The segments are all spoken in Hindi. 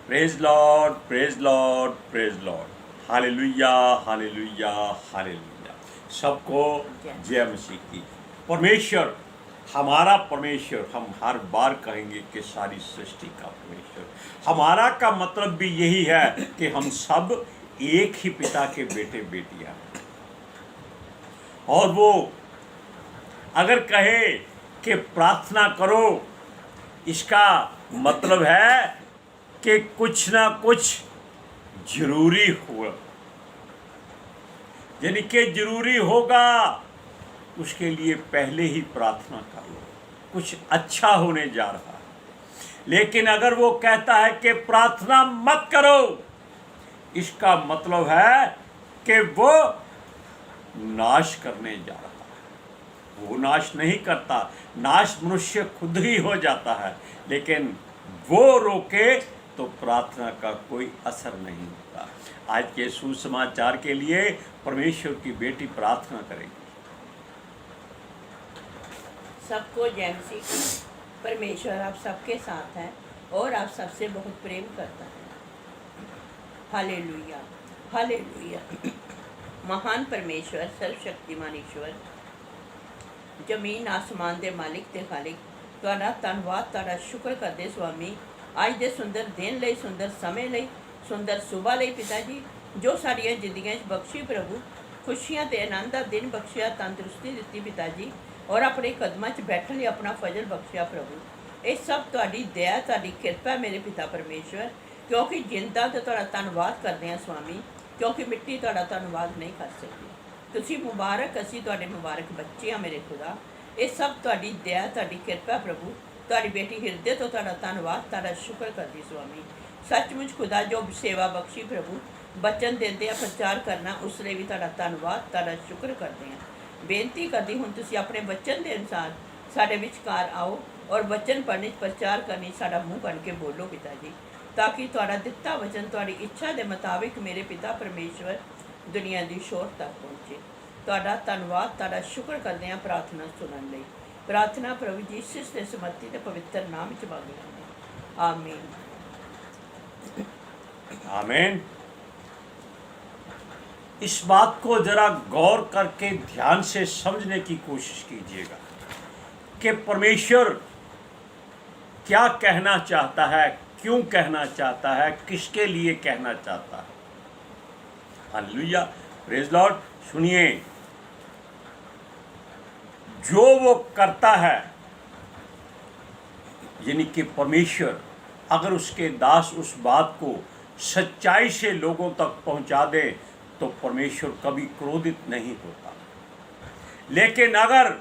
Praise Lord, praise Lord, praise Lord. Hallelujah, hallelujah, hallelujah. सबको जय मसीह की। परमेश्वर, हमारा परमेश्वर, हम हर बार कहेंगे कि सारी सृष्टि का परमेश्वर। हमारा का मतलब भी यही है कि हम सब एक ही पिता के बेटे बेटियां हैं। और वो अगर कहे कि प्रार्थना करो, इसका मतलब है कि कुछ ना कुछ जरूरी हुआ, यानी कि जरूरी होगा। उसके लिए पहले ही प्रार्थना कर लो, कुछ अच्छा होने जा रहा है। लेकिन अगर वो कहता है कि प्रार्थना मत करो, इसका मतलब है कि वो नाश करने जा रहा है। वो नाश नहीं करता, नाश मनुष्य खुद ही हो जाता है। लेकिन वो रोके तो प्रार्थना का कोई असर नहीं होता। आज के सुसमाचार के लिए परमेश्वर की बेटी प्रार्थना करेगी। सबको जय मसीह। परमेश्वर आप सबके साथ है और आप सबसे बहुत प्रेम करता है। Hallelujah, hallelujah. महान परमेश्वर, सर्वशक्तिमान ईश्वर, जमीन आसमान दे मालिक ते खालिक, तुहाडा धन्नवाद, तुहाडा शुक्र करदे स्वामी अज दे सुंदर दिन लई, सुंदर समय लई, सुंदर सुबह लई पिता जी, जो साडियां जिंदगियां च बख्शी प्रभु, खुशियां ते आनंद दा दिन बख्शिया, तंदुरुस्ती दित्ती पिता जी, और अपने कदमां च बैठण लई अपना फजल बख्शिया प्रभु। ये सब तुहाडी दया, तुहाडी किरपा है मेरे पिता परमेश्वर, क्योंकि जिंदा ते तुहाडा धन्नवाद करदे हां स्वामी, क्योंकि मिट्टी तुहाडा धन्नवाद नहीं कर सकती। तुसीं मुबारक, असीं तुहाडे मुबारक बच्चे हां मेरे खुदा। ये सब तुहाडी दया, तुहाडी किरपा प्रभु। तुहाडी बेटी हिरदे तो तुहाडा धन्नवाद, तुहाडा शुक्र करदी स्वामी। सचमुच खुदा जो सेवा बख्शी प्रभु, बचन देंदे प्रचार करना, उस लिए भी तुहाडा धन्नवाद, तुहाडा शुक्र करते हैं। बेनती करदी हुण तुसीं अपने वचन के अनुसार साडे विचकार आओ और वचन पढ़ने प्रचार करनी साडा मुँह बन के बोलो पिता जी, ताकि तुहाडा दिता वचन तुहाडी इच्छा के मुताबिक मेरे पिता परमेश्वर दुनिया की शोर तक पहुँचे। तुहाडा धन्नवाद, तुहाडा शुक्र करते हैं प्रार्थना सुनने लई। प्रार्थना प्रभु यीशु के समर्थी ते पवित्र नाम च मांगते हैं, आमीन, आमीन। इस बात को जरा गौर करके ध्यान से समझने की कोशिश कीजिएगा कि परमेश्वर क्या कहना चाहता है, क्यों कहना चाहता है, किसके लिए कहना चाहता है। Hallelujah, praise Lord. सुनिए, जो वो करता है, यानी कि परमेश्वर अगर उसके दास उस बात को सच्चाई से लोगों तक पहुंचा दे तो परमेश्वर कभी क्रोधित नहीं होता। लेकिन अगर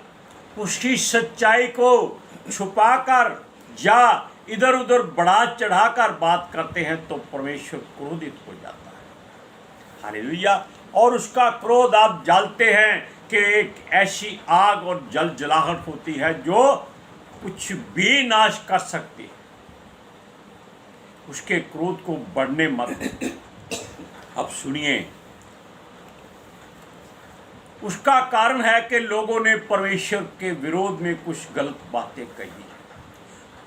उसकी सच्चाई को छुपाकर या इधर उधर बढ़ा चढ़ाकर बात करते हैं तो परमेश्वर क्रोधित हो जाता है। हालेलुया। और उसका क्रोध आप जानते हैं कि एक ऐसी आग और जल जलाहट होती है जो कुछ भी नाश कर सकती है। उसके क्रोध को बढ़ने मत दो। अब सुनिए, उसका कारण है कि लोगों ने परमेश्वर के विरोध में कुछ गलत बातें कही,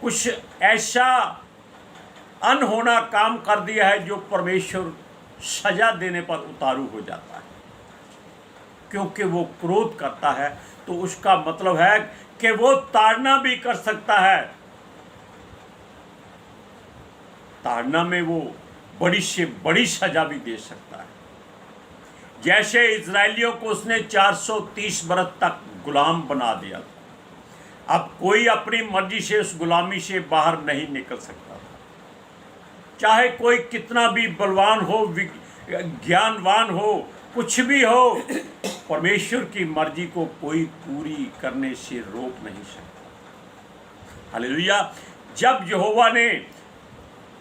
कुछ ऐसा अनहोना काम कर दिया है जो परमेश्वर सजा देने पर उतारू हो जाता है। क्योंकि वो क्रोध करता है तो उसका मतलब है कि वो ताड़ना भी कर सकता है। ताड़ना में वो बड़ी से बड़ी सजा भी दे सकता है। जैसे इजरायलियों को उसने 430 बरस तक गुलाम बना दिया था। अब कोई अपनी मर्जी से उस गुलामी से बाहर नहीं निकल सकता था। चाहे कोई कितना भी बलवान हो, ज्ञानवान हो, कुछ भी हो, परमेश्वर की मर्जी को कोई पूरी करने से रोक नहीं सकता। हालेलुया। जब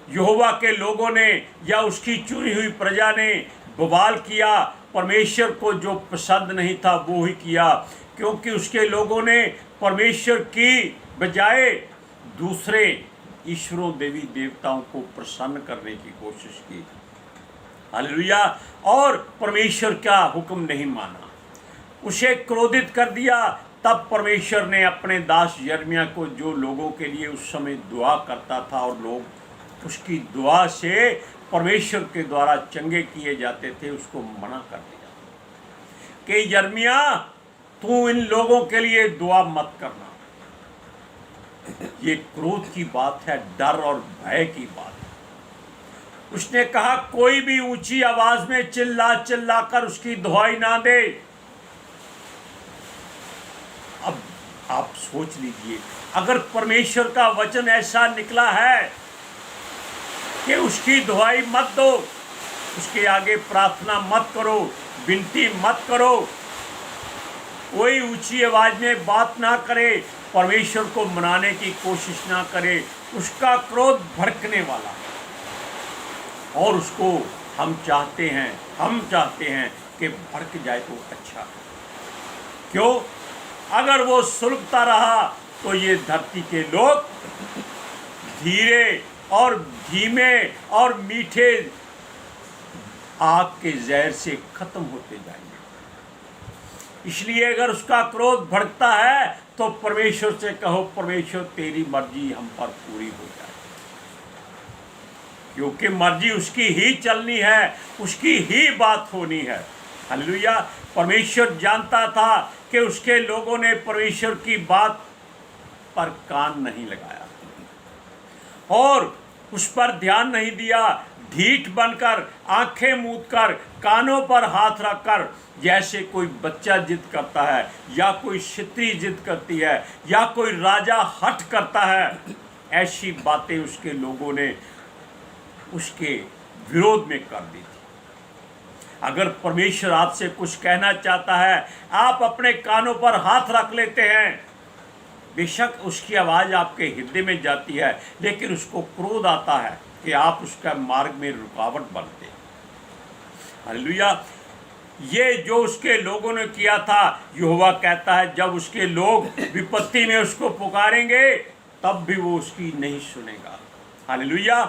यहोवा के लोगों ने या उसकी चुनी हुई प्रजा ने बवाल किया, परमेश्वर को जो पसंद नहीं था वो ही किया, क्योंकि उसके लोगों ने परमेश्वर की बजाय दूसरे ईश्वरों देवी देवताओं को प्रसन्न करने की कोशिश की। हालेलुया। और परमेश्वर का हुक्म नहीं माना, उसे क्रोधित कर दिया। तब परमेश्वर ने अपने दास यिर्मयाह को, जो लोगों के लिए उस समय दुआ करता था और लोग उसकी दुआ से परमेश्वर के द्वारा चंगे किए जाते थे, उसको मना कर दिया कि यिर्मयाह तू इन लोगों के लिए दुआ मत करना। ये क्रोध की बात है, डर और भय की बात है। उसने कहा कोई भी ऊंची आवाज में चिल्ला चिल्ला कर उसकी दुहाई ना दे। अब आप सोच लीजिए, अगर परमेश्वर का वचन ऐसा निकला है कि उसकी दुहाई मत दो, उसके आगे प्रार्थना मत करो, विनती मत करो, कोई ऊंची आवाज में बात ना करे, परमेश्वर को मनाने की कोशिश ना करे, उसका क्रोध भड़कने वाला है। और उसको हम चाहते हैं कि भड़क जाए तो अच्छा है। क्यों? अगर वो सुलगता रहा तो ये धरती के लोग धीरे और धीमे और मीठे आग के जहर से खत्म होते जाएंगे। इसलिए अगर उसका क्रोध भड़कता है तो परमेश्वर से कहो, परमेश्वर तेरी मर्जी हम पर पूरी हो जाए, क्योंकि मर्जी उसकी ही चलनी है, उसकी ही बात होनी है। हालेलुया। परमेश्वर जानता था कि उसके लोगों ने परमेश्वर की बात पर कान नहीं लगाया और उस पर ध्यान नहीं दिया। ढीठ बनकर, आंखें मूंद कर, कानों पर हाथ रखकर, जैसे कोई बच्चा जिद करता है या कोई स्त्री जिद करती है या कोई राजा हठ करता है, ऐसी बातें उसके लोगों ने उसके विरोध में कर दी थी। अगर परमेश्वर आपसे कुछ कहना चाहता है, आप अपने कानों पर हाथ रख लेते हैं। बेशक उसकी आवाज़ आपके हृदय में जाती है, लेकिन उसको क्रोध आता है कि आप उसका मार्ग में रुकावट बनते हैं। हालेलुया। ये जो उसके लोगों ने किया था, यहोवा कहता है जब उसके लोग विपत्ति में उसको पुकारेंगे तब भी वो उसकी नहीं सुनेगा। Hallelujah,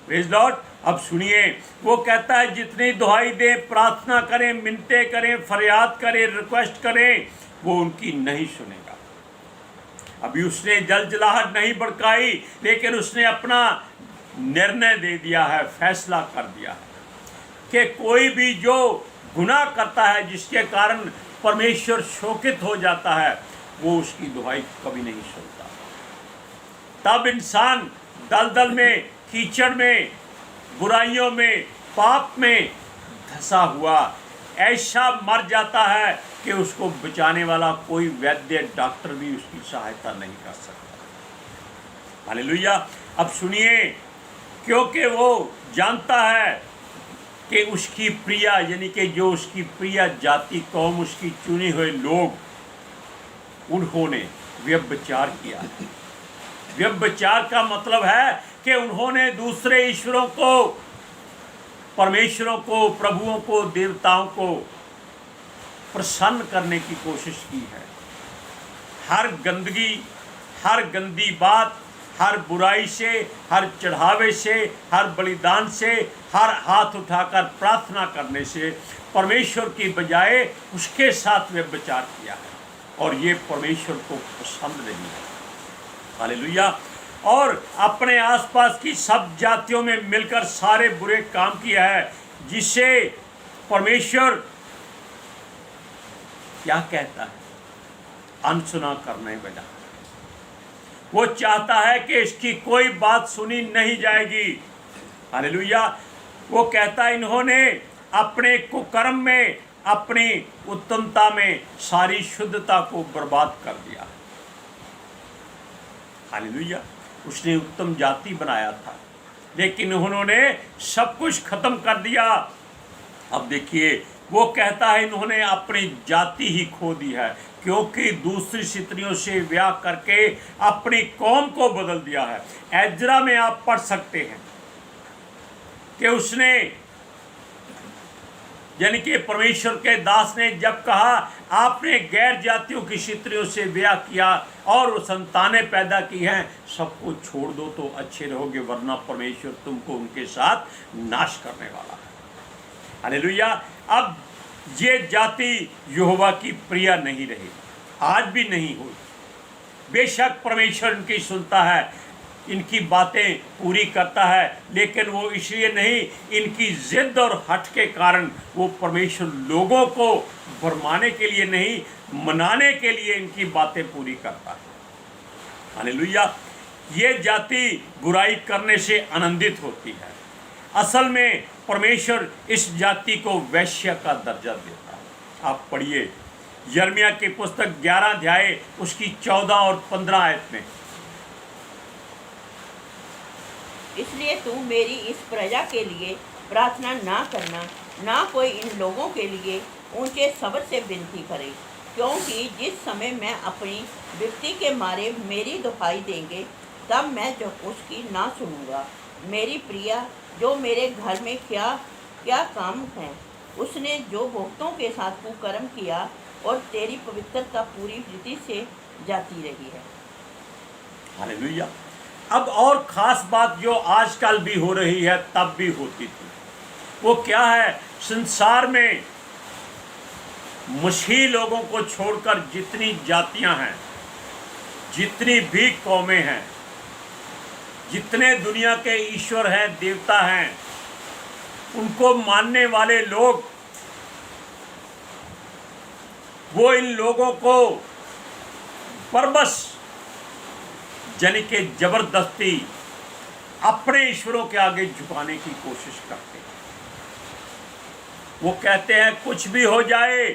praise Lord. अब सुनिए, वो कहता है जितनी दुहाई दें, प्रार्थना करें, मिन्नतें करें, फरियाद करें, रिक्वेस्ट करें, वो उनकी नहीं सुनेगा। अभी उसने जलजलाहट नहीं भड़काई, लेकिन उसने अपना निर्णय दे दिया है, फैसला कर दिया है कि कोई भी जो गुनाह करता है जिसके कारण परमेश्वर शोकित हो जाता है, वो उसकी दुहाई कभी नहीं सुनता। तब इंसान दलदल में, कीचड़ में, बुराइयों में, पाप में धंसा हुआ ऐसा मर जाता है कि उसको बचाने वाला कोई वैद्य, डॉक्टर भी उसकी सहायता नहीं कर सकता। हालेलुया। अब सुनिए, क्योंकि वो जानता है कि उसकी प्रिया, यानी कि जो उसकी प्रिया जाति, कौम, उसकी चुने हुए लोग, उन्होंने व्यभिचार किया है। व्यभिचार का मतलब है कि उन्होंने दूसरे ईश्वरों को, परमेश्वरों को, प्रभुओं को, देवताओं को प्रसन्न करने की कोशिश की है। हर गंदगी, हर गंदी बात, हर बुराई से, हर चढ़ावे से, हर बलिदान से, हर हाथ उठाकर प्रार्थना करने से परमेश्वर की बजाय उसके साथ व्यभिचार किया है, और ये परमेश्वर को पसंद नहीं है। हालेलुया। और अपने आसपास की सब जातियों में मिलकर सारे बुरे काम किया है, जिसे परमेश्वर क्या कहता है, अनसुना करने बजा। वो चाहता है कि इसकी कोई बात सुनी नहीं जाएगी। हालेलुया। वो कहता है इन्होंने अपने कुकर्म में, अपनी उत्तमता में सारी शुद्धता को बर्बाद कर दिया। हालेलुया। उसने उत्तम जाति बनाया था, लेकिन उन्होंने सब कुछ खत्म कर दिया। अब देखिए, वो कहता है इन्होंने अपनी जाति ही खो दी है, क्योंकि दूसरी स्त्रियों से ब्याह करके अपनी कौम को बदल दिया है। एजरा में आप पढ़ सकते हैं कि उसने, यानी कि परमेश्वर के दास ने जब कहा आपने गैर जातियों की स्त्रियों से ब्याह किया और वो संतानें पैदा की हैं, सबको छोड़ दो तो अच्छे रहोगे, वरना परमेश्वर तुमको उनके साथ नाश करने वाला है। हालेलुया। अब ये जाति यहोवा की प्रिय नहीं रही, आज भी नहीं हुई। बेशक परमेश्वर उनकी सुनता है, इनकी बातें पूरी करता है, लेकिन वो इसलिए नहीं, इनकी जिद और हट के कारण वो परमेश्वर लोगों को भरमाने के लिए नहीं, मनाने के लिए इनकी बातें पूरी करता है। हालेलुया। ये जाति बुराई करने से आनंदित होती है। असल में परमेश्वर इस जाति को वैश्य का दर्जा देता है। आप पढ़िए यिर्मयाह की पुस्तक 11 अध्याय उसकी 14 और 15 आयत में। इसलिए तू मेरी इस प्रजा के लिए प्रार्थना ना करना, ना कोई इन लोगों के लिए ऊंचे स्वर से विनती करे, क्योंकि जिस समय मैं अपनी विपत्ति के मारे मेरी दुहाई देंगे, तब मैं जो उसकी ना सुनूंगा। मेरी प्रिया जो मेरे घर में क्या क्या काम है, उसने जो भक्तों के साथ कुकर्म किया और तेरी पवित्रता पूरी रीति से जाती रही है। हालेलुया। अब और खास बात जो आजकल भी हो रही है, तब भी होती थी, वो क्या है? संसार में मसीही लोगों को छोड़कर जितनी जातियां हैं, जितनी भी कौमें हैं, जितने दुनिया के ईश्वर हैं, देवता हैं, उनको मानने वाले लोग, वो इन लोगों को परबस यानी कि जबरदस्ती अपने ईश्वरों के आगे झुकाने की कोशिश करते हैं। वो कहते हैं कुछ भी हो जाए,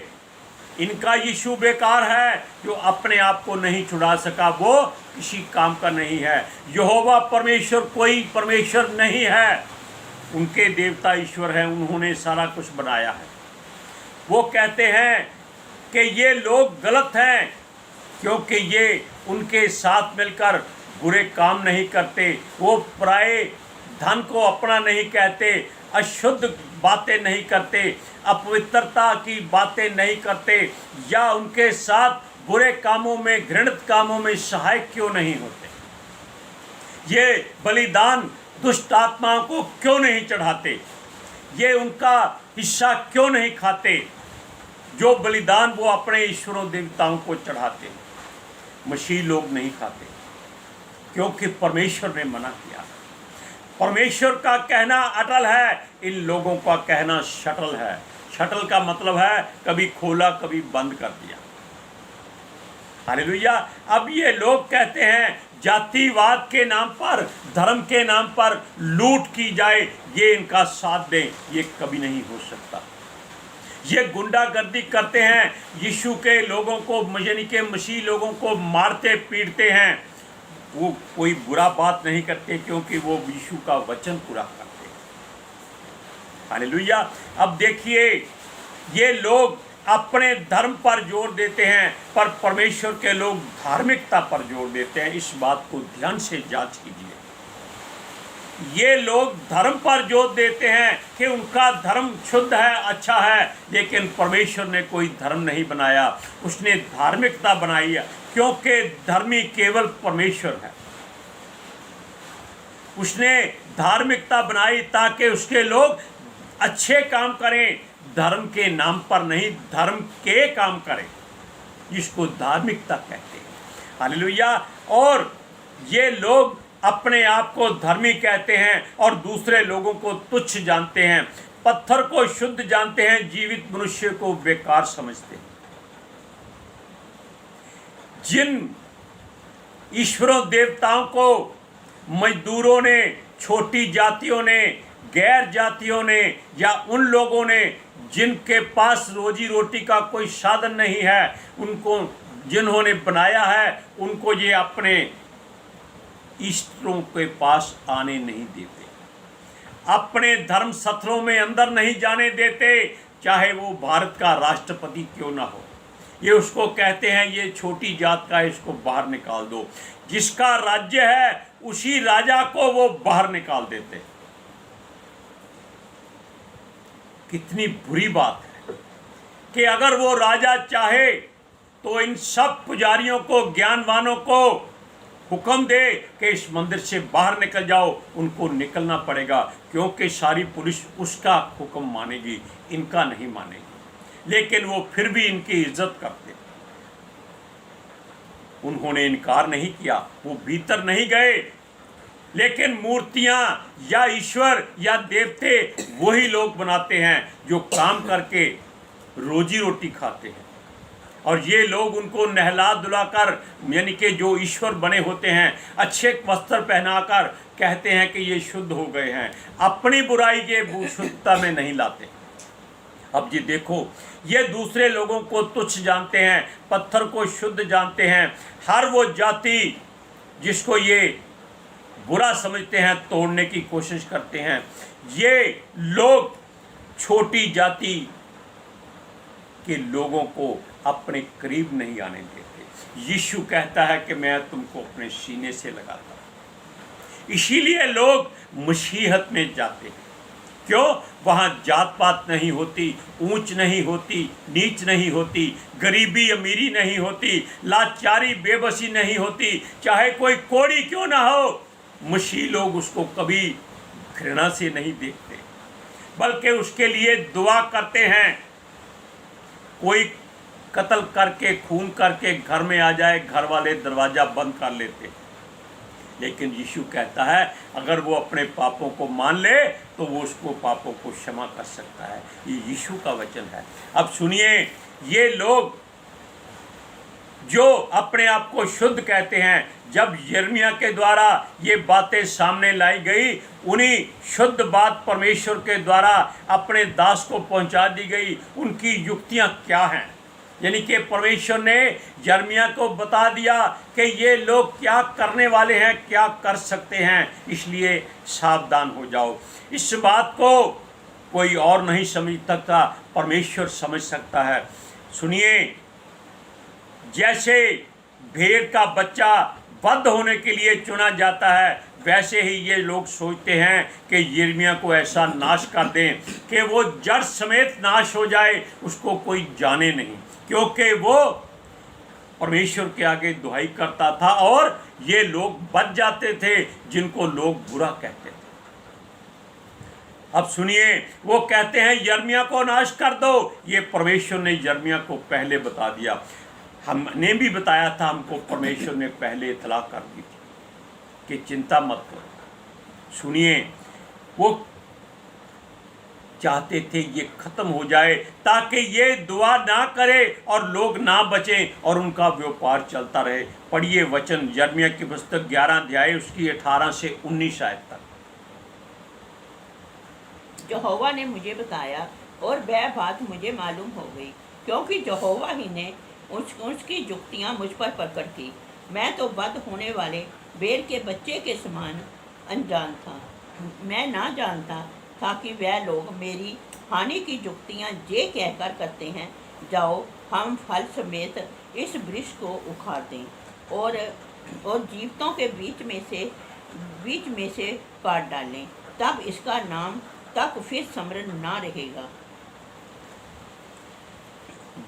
इनका यीशु बेकार है, जो अपने आप को नहीं छुड़ा सका वो किसी काम का नहीं है। यहोवा परमेश्वर कोई परमेश्वर नहीं है, उनके देवता ईश्वर हैं, उन्होंने सारा कुछ बनाया है। वो कहते हैं कि ये लोग गलत हैं क्योंकि ये उनके साथ मिलकर बुरे काम नहीं करते, वो पराये धन को अपना नहीं कहते, अशुद्ध बातें नहीं करते, अपवित्रता की बातें नहीं करते, या उनके साथ बुरे कामों में, घृणित कामों में सहायक क्यों नहीं होते। ये बलिदान दुष्ट आत्माओं को क्यों नहीं चढ़ाते, ये उनका हिस्सा क्यों नहीं खाते, जो बलिदान वो अपने ईश्वरों देवताओं को चढ़ाते। मसीह लोग नहीं खाते क्योंकि परमेश्वर ने मना किया। परमेश्वर का कहना अटल है, इन लोगों का कहना शटल है। शटल का मतलब है कभी खोला कभी बंद कर दिया। हालेलुया। अब ये लोग कहते हैं जातिवाद के नाम पर, धर्म के नाम पर लूट की जाए, ये इनका साथ दें, ये कभी नहीं हो सकता। ये गुंडागर्दी करते हैं, यीशु के लोगों को, यानी के मसीह लोगों को मारते पीटते हैं, वो कोई बुरा बात नहीं करते क्योंकि वो यीशु का वचन पूरा करते हैं। हालेलुया। अब देखिए ये लोग अपने धर्म पर जोर देते हैं, पर परमेश्वर के लोग धार्मिकता पर जोर देते हैं। इस बात को ध्यान से जांच कीजिए। ये लोग धर्म पर जोर देते हैं कि उनका धर्म शुद्ध है, अच्छा है, लेकिन परमेश्वर ने कोई धर्म नहीं बनाया, उसने धार्मिकता बनाई है, क्योंकि धर्मी केवल परमेश्वर है। उसने धार्मिकता बनाई ताकि उसके लोग अच्छे काम करें, धर्म के नाम पर नहीं, धर्म के काम करें, जिसको धार्मिकता कहते हैं। हालेलुया। और ये लोग अपने आप को धर्मी कहते हैं और दूसरे लोगों को तुच्छ जानते हैं, पत्थर को शुद्ध जानते हैं, जीवित मनुष्य को बेकार समझते हैं। जिन ईश्वरों देवताओं को मजदूरों ने, छोटी जातियों ने, गैर जातियों ने, या उन लोगों ने जिनके पास रोजी रोटी का कोई साधन नहीं है, उनको जिन्होंने बनाया है, उनको ये अपने ईश्वरों के पास आने नहीं देते, अपने धर्म सत्रों में अंदर नहीं जाने देते, चाहे वो भारत का राष्ट्रपति क्यों ना हो। ये उसको कहते हैं ये छोटी जात का है, इसको बाहर निकाल दो। जिसका राज्य है उसी राजा को वो बाहर निकाल देते। कितनी बुरी बात है कि अगर वो राजा चाहे तो इन सब पुजारियों को, ज्ञानवानों को हुक्म दे कि इस मंदिर से बाहर निकल जाओ, उनको निकलना पड़ेगा, क्योंकि सारी पुलिस उसका हुक्म मानेगी, इनका नहीं मानेगी। लेकिन वो फिर भी इनकी इज्जत करते। उन्होंने इनकार नहीं किया, वो भीतर नहीं गए, लेकिन मूर्तियां या ईश्वर या देवते वही लोग बनाते हैं जो काम करके रोजी रोटी खाते हैं, और ये लोग उनको नहला धुलाकर, यानी कि जो ईश्वर बने होते हैं, अच्छे वस्त्र पहनाकर कहते हैं कि ये शुद्ध हो गए हैं, अपनी बुराई के शुद्धता में नहीं लाते। अब ये देखो, ये दूसरे लोगों को तुच्छ जानते हैं, पत्थर को शुद्ध जानते हैं। हर वो जाति जिसको ये बुरा समझते हैं तोड़ने की कोशिश करते हैं। ये लोग छोटी जाति के लोगों को अपने करीब नहीं आने देते। यीशु कहता है कि मैं तुमको अपने सीने से लगाता हूँ। इसीलिए लोग मसीहत में जाते हैं। क्यों? वहाँ जात पात नहीं होती, ऊंच नहीं होती, नीच नहीं होती, गरीबी अमीरी नहीं होती, लाचारी बेबसी नहीं होती, चाहे कोई कोड़ी क्यों ना हो, मसीह लोग उसको कभी घृणा से नहीं देखते, बल्कि उसके लिए दुआ करते हैं। कोई कत्ल करके, खून करके घर में आ जाए, घर वाले दरवाज़ा बंद कर लेते, लेकिन यीशु कहता है अगर वो अपने पापों को मान ले तो वो उसको पापों को क्षमा कर सकता है। ये यीशु का वचन है। अब सुनिए, ये लोग जो अपने आप को शुद्ध कहते हैं, जब यिर्मयाह के द्वारा ये बातें सामने लाई गई, उन्हीं शुद्ध बात परमेश्वर के द्वारा अपने दास को पहुंचा दी गई। उनकी युक्तियां क्या हैं, यानी कि परमेश्वर ने यिर्मयाह को बता दिया कि ये लोग क्या करने वाले हैं, क्या कर सकते हैं, इसलिए सावधान हो जाओ। इस बात को कोई और नहीं समझ सकता, परमेश्वर समझ सकता है। सुनिए, जैसे भेड़ का बच्चा वध होने के लिए चुना जाता है, वैसे ही ये लोग सोचते हैं कि यिर्मयाह को ऐसा नाश कर दें कि वो जड़ समेत नाश हो जाए, उसको कोई जाने नहीं, क्योंकि वो परमेश्वर के आगे दुहाई करता था और ये लोग बच जाते थे जिनको लोग बुरा कहते थे। अब सुनिए, वो कहते हैं यिर्मयाह को नाश कर दो। ये परमेश्वर ने यिर्मयाह को पहले बता दिया, हमने भी बताया था, हमको परमेश्वर ने पहले इतला कर दी थी कि चिंता मत करो। सुनिए, वो चाहते थे ये खत्म हो जाए ताकि ये दुआ ना करे और लोग ना बचें और उनका व्यापार चलता रहे। पढ़िए वचन, यिर्मयाह की पुस्तक 11 अध्याय उसकी 18 से 19 आयत तक। यहोवा ने मुझे बताया और वह बात मुझे मालूम हो गई, क्योंकि यहोवा ही ने उसकी युक्तियाँ मुझ पर प्रकट की। मैं तो वध होने वाले भेड़ के बच्चे के समान अनजान था। मैं ना जानता था कि वह लोग मेरी हानि की युक्तियाँ ये कहकर करते हैं, जाओ हम फल समेत इस वृक्ष को उखाड़ दें और जीवतों के बीच में से काट डालें, तब इसका नाम तक फिर समृद्ध ना रहेगा।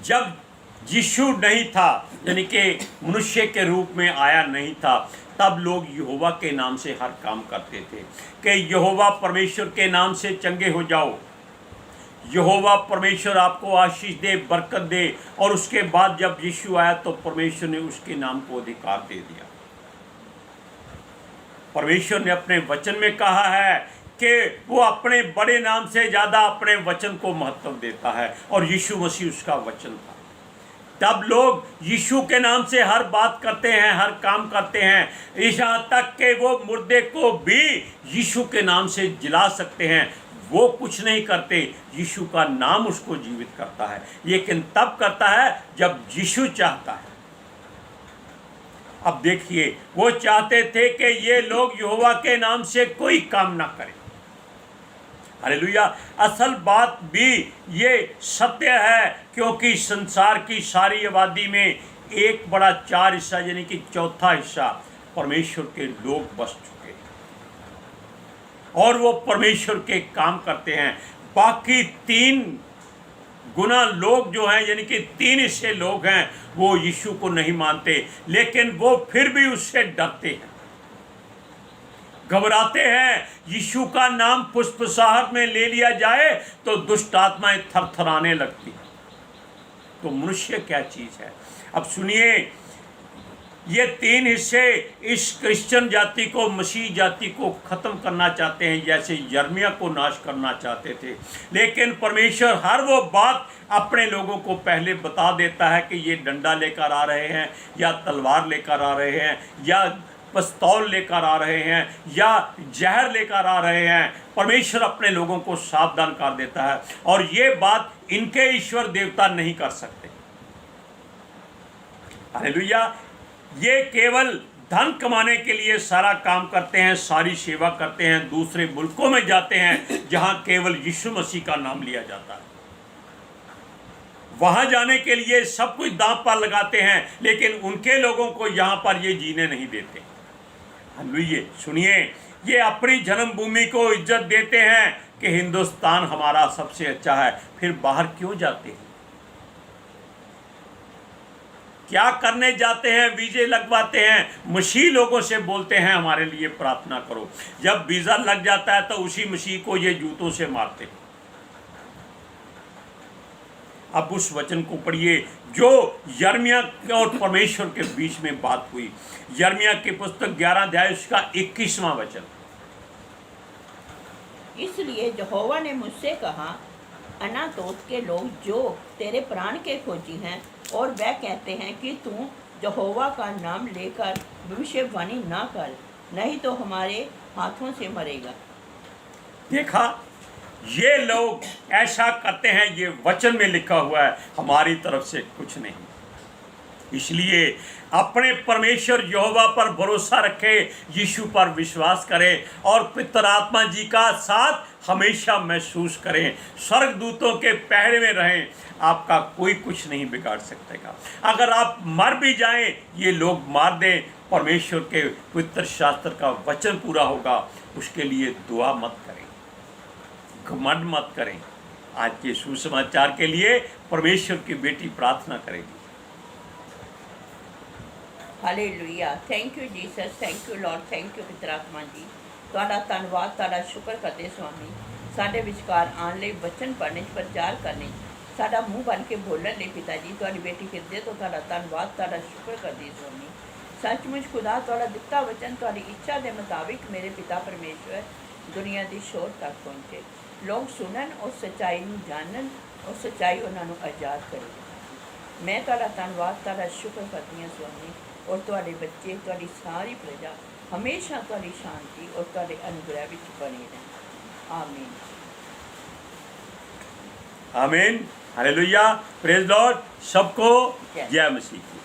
जब यीशु नहीं था, यानी कि मनुष्य के रूप में आया नहीं था, तब लोग यहोवा के नाम से हर काम करते थे कि यहोवा परमेश्वर के नाम से चंगे हो जाओ, यहोवा परमेश्वर आपको आशीष दे, बरकत दे। और उसके बाद जब यीशु आया तो परमेश्वर ने उसके नाम को अधिकार दे दिया। परमेश्वर ने अपने वचन में कहा है कि वो अपने बड़े नाम से ज़्यादा अपने वचन को महत्व देता है, और यीशु मसीह उसका वचन था। तब लोग यीशु के नाम से हर बात करते हैं, हर काम करते हैं, यहाँ तक कि वो मुर्दे को भी यीशु के नाम से जिला सकते हैं। वो कुछ नहीं करते, यीशु का नाम उसको जीवित करता है, लेकिन तब करता है जब यीशु चाहता है। अब देखिए, वो चाहते थे कि ये लोग यहोवा के नाम से कोई काम ना करें। हालेलुया। असल बात भी ये सत्य है, क्योंकि संसार की सारी आबादी में 1/4 हिस्सा, यानी कि चौथा हिस्सा परमेश्वर के लोग बस चुके हैं और वो परमेश्वर के काम करते हैं। बाकी 3 गुना लोग जो हैं, यानी कि 3 हिस्से लोग हैं, वो यीशु को नहीं मानते, लेकिन वो फिर भी उससे डरते हैं, घबराते हैं। यीशु का नाम फुसफुसाहट में ले लिया जाए तो दुष्ट आत्माएं थरथराने लगती हैं। तो मनुष्य क्या चीज़ है? अब सुनिए, ये तीन हिस्से इस क्रिश्चियन जाति को, मसीह जाति को ख़त्म करना चाहते हैं, जैसे यर्मिया को नाश करना चाहते थे। लेकिन परमेश्वर हर वो बात अपने लोगों को पहले बता देता है कि ये डंडा लेकर आ रहे हैं, या तलवार लेकर आ रहे हैं, या पिस्तौल लेकर आ रहे हैं, या जहर लेकर आ रहे हैं। परमेश्वर अपने लोगों को सावधान कर देता है, और ये बात इनके ईश्वर देवता नहीं कर सकते। हालेलुया। ये केवल धन कमाने के लिए सारा काम करते हैं, सारी सेवा करते हैं, दूसरे मुल्कों में जाते हैं जहां केवल यीशु मसीह का नाम लिया जाता है। वहां जाने के लिए सब कुछ दांव पर लगाते हैं, लेकिन उनके लोगों को यहां पर ये जीने नहीं देते। हालेलुया। सुनिए, ये अपनी जन्मभूमि को इज्जत देते हैं कि हिंदुस्तान हमारा सबसे अच्छा है, फिर बाहर क्यों जाते हैं? क्या करने जाते हैं? वीजे लगवाते हैं, मसीह लोगों से बोलते हैं हमारे लिए प्रार्थना करो। जब वीज़ा लग जाता है तो उसी मसीह को ये जूतों से मारते हैं। अब उस वचन को पढ़िए जो यर्मिया और परमेश्वर के बीच में बात हुई। यर्मिया की पुस्तक 11 अध्याय उसका 21वां वचन। इसलिए यहोवा ने मुझसे कहा, अनातोत के लोग जो तेरे प्राण के खोजी हैं, और वह कहते हैं कि तू यहोवा का नाम लेकर भविष्यवाणी ना कर, नहीं तो हमारे हाथों से मरेगा। देखा, ये लोग ऐसा करते हैं, ये वचन में लिखा हुआ है, हमारी तरफ से कुछ नहीं। इसलिए अपने परमेश्वर यहोवा पर भरोसा रखें, यीशु पर विश्वास करें, और पितर आत्मा जी का साथ हमेशा महसूस करें। स्वर्गदूतों के पहरे में रहें, आपका कोई कुछ नहीं बिगाड़ सकेगा। अगर आप मर भी जाएं, ये लोग मार दें, परमेश्वर के पवित्र शास्त्र का वचन पूरा होगा। उसके लिए दुआ मत करें, घमंड मत करें। आज के सुसमाचार के लिए परमेश्वर की बेटी प्रार्थना करेगी। Hallelujah. Thank you Jesus, thank you Lord, thank you पितर आत्मा जी। ਤੁਹਾਡਾ ਧੰਨਵਾਦ, ਤੁਹਾਡਾ ਸ਼ੁਕਰ ਕਰਦੇ ਸਵਾਮੀ, ਸਾਡੇ ਵਿਚਕਾਰ ਆਉਣ ਲਈ, ਬਚਨ ਪੜ੍ਹਨੇ 'ਚ, ਪ੍ਰਚਾਰ ਕਰਨੇ 'ਚ, ਸਾਡਾ ਮੂੰਹ ਬਣ ਕੇ ਬੋਲਣ ਲਈ ਪਿਤਾ ਜੀ, ਤੁਹਾਡੀ ਬੇਟੀ ਹਿਰਦੇ ਤੋਂ ਤੁਹਾਡਾ ਧੰਨਵਾਦ, ਤੁਹਾਡਾ ਸ਼ੁਕਰ ਕਰਦੀ ਸਵਾਮੀ। ਸੱਚਮੁੱਚ ਖੁਦਾ ਤੁਹਾਡਾ ਦਿੱਤਾ ਵਚਨ ਤੁਹਾਡੀ ਇੱਛਾ ਦੇ ਮੁਤਾबिक ਮੇਰੇ ਪਿਤਾ ਪਰਮੇਸ਼ਵਰ ਦੁਨੀਆ ਦੀ ਸ਼ੋਰ ਤੱਕ ਪਹੁੰਚੇ। ਲੋਕ ਸੁਣਨ, ਉਸ ਸੱਚਾਈ ਨੂੰ ਜਾਣਨ, ਉਹ ਸੱਚਾਈ ਉਹਨਾਂ ਨੂੰ ਆਜ਼ਾਦ ਕਰੇ। ਮੈਂ ਤੁਹਾਡਾ ਧੰਨਵਾਦ, ਤੁਹਾਡਾ ਸ਼ੁਕਰ ਕਰਦੀ ਹਾਂ ਸਵਾਮੀ, ਔਰ ਤੁਹਾਡੇ ਬੱਚੇ, ਤੁਹਾਡੀ ਸਾਰੀ ਪ੍ਰਜਾ हमेशा ਤੁਹਾਡੀ शांति और ਤੁਹਾਡੇ अनुग्रह ਵਿੱਚ बने रहें। आमीन। आमीन। हालेलुया। Praise Lord. सबको जय मसीह की।